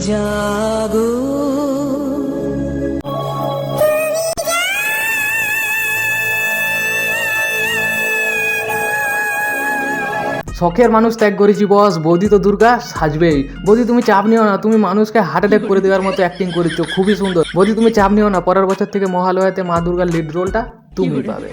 জাগো শখের মানুষ ত্যাগ করেছি বস। বৌদি তো দুর্গা সাজবেই। বৌদি তুমি চাপ নিও না, তুমি মানুষকে হার্ট অ্যাটাক করে দেওয়ার মতো অ্যাক্টিং করেছো, খুবই সুন্দর। বৌদি তুমি চাপ নিও না, পরের বছর থেকে মহালয়াতে মা দুর্গার লিড রোলটা তুমি পাবে।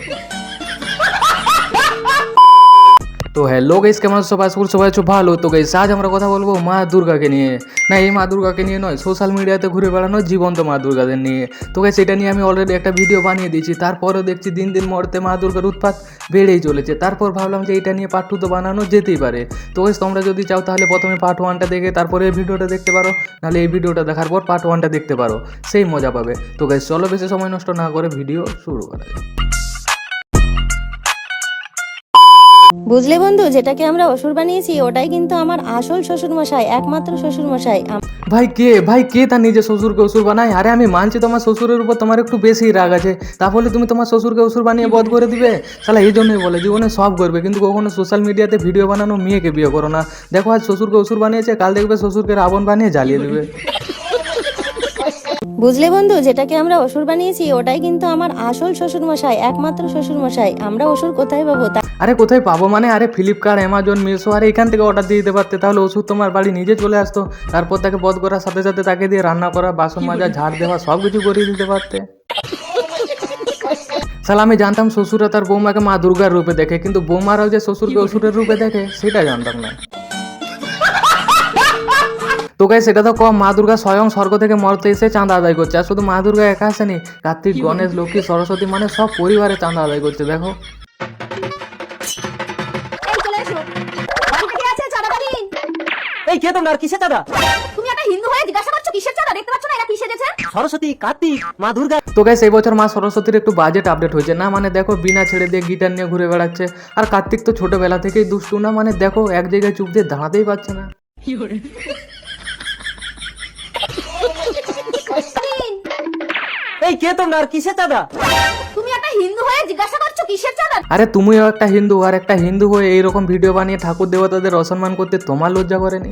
তো হ্যালো গাইস, কেমন আছো সবাই? সবাই আছো ভালো? তো গাইস আজ আমরা কথা বলবো মা দুর্গাকে নিয়ে। না, এই মা দুর্গাকে নিয়ে নয়, সোশ্যাল মিডিয়াতে ঘুরে বেড়ানো জীবন্ত মা দুর্গাদের নিয়ে। তো গাইস এটা নিয়ে আমি অলরেডি একটা ভিডিও বানিয়ে দিয়েছি, তারপরেও দেখছি দিন দিন মরতে মা দুর্গার উৎপাত বেড়েই চলেছে। তারপর ভাবলাম যে এটা নিয়ে পার্ট 2 তো বানানো যেতেই পারে। তো গাইস তোমরা যদি চাও তাহলে প্রথমে পার্ট 1টা দেখে তারপরে এই ভিডিওটা দেখতে পারো, নাহলে এই ভিডিওটা দেখার পর পার্ট 1টা দেখতে পারো, সেই মজা পাবে। তো গাইস চলো বেশি সময় নষ্ট না করে ভিডিও শুরু করা যাক। বুঝলে বন্ধু, যেটাকে আমরা অসুর বানিয়েছি ওটাই কিন্তু আমার আসল শ্বশুর মশাই, একমাত্র শ্বশুর মশাই। ভাই কে তার নিজের শ্বশুরকে অসুর বানায়? আরে আমি মানছি তোমার শ্বশুরের উপর তোমার একটু বেশি রাগ আছে, তাহলে তুমি তোমার শ্বশুরকে অসুর বানিয়ে বধ করে দিবে? শালা এই জন্যই বলে জীবনে সব করবে, কিন্তু কখনো সোশ্যাল মিডিয়াতে ভিডিও বানানো মেয়েকে বিয়ে করো না। দেখো আজ শ্বশুরকে অসুর বানিয়েছে, কাল দেখবে শ্বশুরকে রাবণ বানিয়ে জ্বালিয়ে দেবে। বুঝলে বন্ধু, যেটাকে আমরা অসুর বানিয়েছি ওটাই কিন্তু আমার আসল শ্বশুর মশাই, একমাত্র শ্বশুর মশাই। আমরা অসুর কোথায় পাবো? আরে কোথায় পাবো মানে? আরে ফ্লিপকার্ট, অ্যামাজন, মিশো, আরে এখান থেকে অর্ডার দিয়ে দিতে পারতে, তাহলে ওষুধ তোমার বাড়ি নিজে চলে আসতো। তারপর তাকে বধ করার সাথে সাথে তাকে দিয়ে রান্না করা, বাসন মাজা, ঝাড় দেওয়া সব কিছু করিয়ে দিতে পারতে। শালা আমি জানতাম শ্বশুরা তার বৌমাকে মা দুর্গার রূপে দেখে, কিন্তু বৌমারাও যে শ্বশুরকে অসুরের রূপে দেখে সেটা জানতাম না। তো গাইস সেটা তো কম, মা দুর্গা স্বয়ং স্বর্গ থেকে মর্তে এসে চাঁদা আদায় করছে। আর শুধু মা দুর্গা একা আসেনি, কার্তিক, গণেশ, লক্ষ্মী, সরস্বতী মানে সব পরিবারে চাঁদা আদায় করছে। দেখো এই কে তোমরা? কিসের চাঁদা? তুমি একটা হিন্দু হয়ে জিজ্ঞাসা করছো কিসের চাঁদা? দেখতে পাচ্ছ না এরা কি সেজেছে? সরস্বতী, কার্তিক, মা দুর্গা। তো গাইস এই বছর মা সরস্বতীর একটু বাজেট আপডেট হয়েছে না, মানে দেখো বিনা ছেড়ে দিয়ে গিটার নিয়ে ঘুরে বেড়াচ্ছে। আর কার্তিক তো ছোটবেলা থেকেই দুষ্টু না, মানে দেখো এক জায়গায় চুপ দিয়ে দাঁড়াতেই পারছে না। এই কে তোমরা? কিসের চাঁদা? তুমি একটা হিন্দু হয়ে জিজ্ঞাসা করছো কিসের চাঁদা? আরে তুমিও একটা হিন্দু, আর একটা হিন্দু হয়ে এইরকম ভিডিও বানিয়ে ঠাকুর দেবতাদের অসম্মান করতে তোমার লজ্জা করেনি?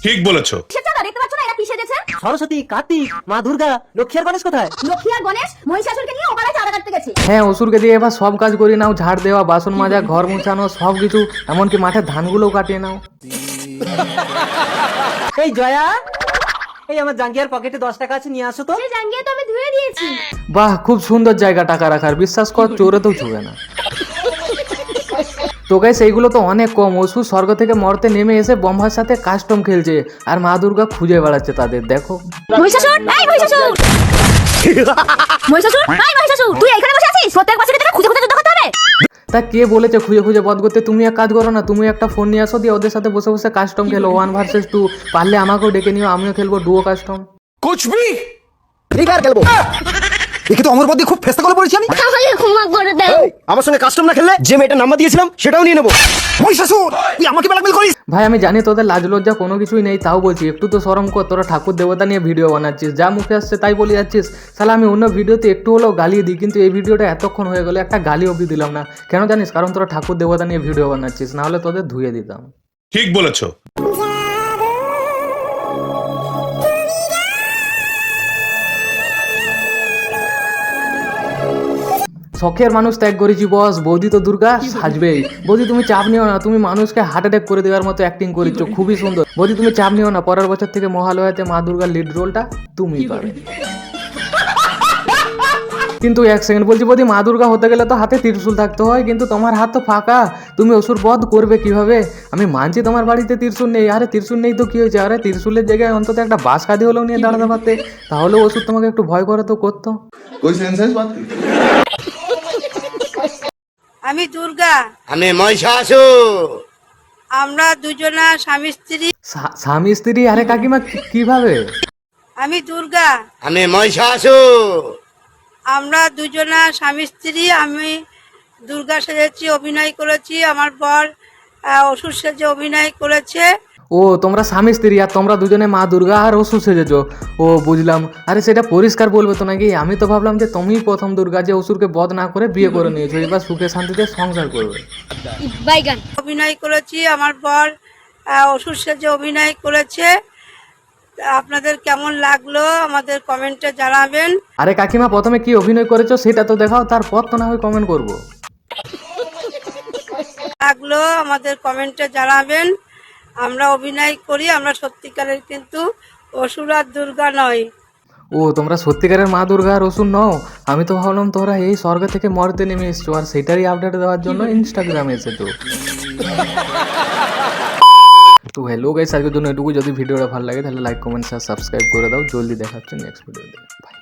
ঠিক বলেছো। কিসের চাঁদা? দেখতে পাচ্ছ না এরা কি সেজেছে? সরস্বতী, কার্তিক, মা দুর্গা, লক্ষ্মী আর গণেশ কোথায়? লক্ষ্মী আর গণেশ মহিষাসুরকে নিয়ে ওপারে চাঁদা কাটতে গেছে। হ্যাঁ, অসুরকে দিয়ে এবার সব কাজ করিয়ে নাও, ঝাড় দেওয়া, বাসন মাজা, ঘর মুছানো সব কিছু, এমনকি মাঠে ধানগুলোও কাটিয়ে নাও। এই জয়া, এই আমার জাঙ্গিয়ার পকেটে 10 টাকা আছে, নিয়ে আসো তো। এই জাঙ্গিয়া তো আমি ধুয়ে দিয়েছি। বাহ, খুব সুন্দর জায়গা টাকা রাখার, বিশ্বাস কর চোরেতেও ছুবে না। তো গাইস এইগুলো তো অনেক কম, অসুর স্বর্গ থেকে মর্তে নেমে এসে ব্রহ্মার সাথে কাস্টম খেলছে, আর মা দুর্গা খুঁজে বেড়াচ্ছে তাদের। দেখো মহিষাসুর, এই মহিষাসুর, মহিষাসুর, এই মহিষাসুর, তুই এখানে বসে আছিস? প্রত্যেক বছরই তোকে খুঁজে খুঁজে যুদ্ধ করতে হবে। তা কে বলেছে খুঁজে খুঁজে বধ করতে? তুমি এক কাজ করো না, তুমি একটা ফোন নিয়ে আসো, দিয়ে ওদের সাথে বসে বসে কাস্টম খেলো 1 vs 2। পারলে আমাকেও ডেকে নিও, আমিও খেলবো ডুও কাস্টম। कुछ भी ফ্রি ফায়ার খেলবো। দেখি তো আমার মধ্যে খুব ফেস্তা করে পড়েছি আমি। আমাকে ক্ষমা করে দাও। আমার সঙ্গে কাস্টম না খেললে যে মেয়েটার নাম্বার দিয়েছিলাম সেটাও নিয়ে নেবো। মহিষাসুর, তুই আমাকে ব্ল্যাকমেল করিস? ভাই আমি জানি তোদের লাজ লজ্জা কোনো কিছুই নেই, তাও বলছি একটু তো শরম কর। তোরা ঠাকুর দেবতা নিয়ে ভিডিও বানাচ্ছিস, যা মুখে আসছে তাই বলে যাচ্ছিস। শালা আমি অন্য ভিডিওতে একটু হলেও গালিয়ে দিই, কিন্তু এই ভিডিওটা এতক্ষণ হয়ে গেল একটা গালি অবধি দিলাম না। কেন জানিস? কারণ তোরা ঠাকুর দেবতা নিয়ে ভিডিও বানাচ্ছিস, না হলে তোদের ধুয়ে দিতাম। ठीक বলেছো। শখের মানুষ ত্যাগ করেছি বস। বৌদি তো দুর্গা সাজবেই। বৌদি তুমি চাপ নিও না, তুমি মানুষকে হার্ট অ্যাটাক করে দেওয়ার মতো অ্যাক্টিং করেছো, খুবই সুন্দর। বৌদি তুমি চাপ নিও না, পরের বছর থেকে মহালয়াতে মা দুর্গার লিড রোলটা তুমি পাবে। কিন্তু এক সেকেন্ড বলছি, বৌদি মা দুর্গা হতে গেলে তো হাতে ত্রিশূল থাকতে হয়, কিন্তু তোমার হাত তো ফাঁকা, তুমি অসুর বধ করবে কিভাবে? আমি মানছি তোমার বাড়িতে ত্রিশূল নেই, আরে ত্রিশূল নেই তো কি হয়েছে? আরে ত্রিশূলের জায়গায় অন্তত একটা বাঁশ কাঁদি হলেও নিয়ে দাঁড়াতে পারতে, তাহলে অসুর তোমাকে একটু ভয় করে তো করতো। আমি দুর্গা, আমি মহিষাসুর। আমরা দুজনা স্বামী স্ত্রী। স্বামী স্ত্রী? আরে কাকিমা কিভাবে? আমি দুর্গা, আমি মহিষাসুর। আমরা দুজনা স্বামী স্ত্রী। আমি দুর্গা সেজেছি, অভিনয় করেছি। আমার বর অসুর সেজে অভিনয় করেছে। ও তোমরা স্বামী স্ত্রী, আর তোমরা দুজনে মা দুর্গা আর অসুর সেজেছো। ও বুঝলাম। আরে সেটা পরিষ্কার বলবে তো নাকি? আমি তো ভাবলাম যে তুমিই প্রথম দুর্গা যে অসুরকে বধ না করে বিয়ে করে নিয়েছো, এবার সুখে শান্তিতে সংসার করবে। অভিনয় করেছি, আমার বর অসুর সেজে অভিনয় করেছে। আপনাদের কেমন লাগলো আমাদের কমেন্টে জানাবেন। আরে কাকিমা প্রথমে কি অভিনয় করেছো সেটা তো দেখাও, তারপর তো না হয় কমেন্ট করবো। লাগলো আমাদের কমেন্টে জানাবেন। আমরা অভিনয় করি, আমরা সত্যিকারের কিন্তু অসুর আর দুর্গা নয়। ও তোমরা সত্যিকারের মা দুর্গা আর অসুর নও? আমি তো ভাবলাম তোমরা এই স্বর্গ থেকে মর্তে নেমে এসছো আর সেটারই আপডেট দেওয়ার জন্য ইনস্টাগ্রামে এসে তো হ্যালো গাইস, আজকের জন্য এটুকু। যদি ভিডিওটা ভালো লাগে তাহলে লাইক কমেন্ট শেয়ার সাবস্ক্রাইব করে দাও। জলদি দেখা হচ্ছে নেক্সট ভিডিওতে। বাই।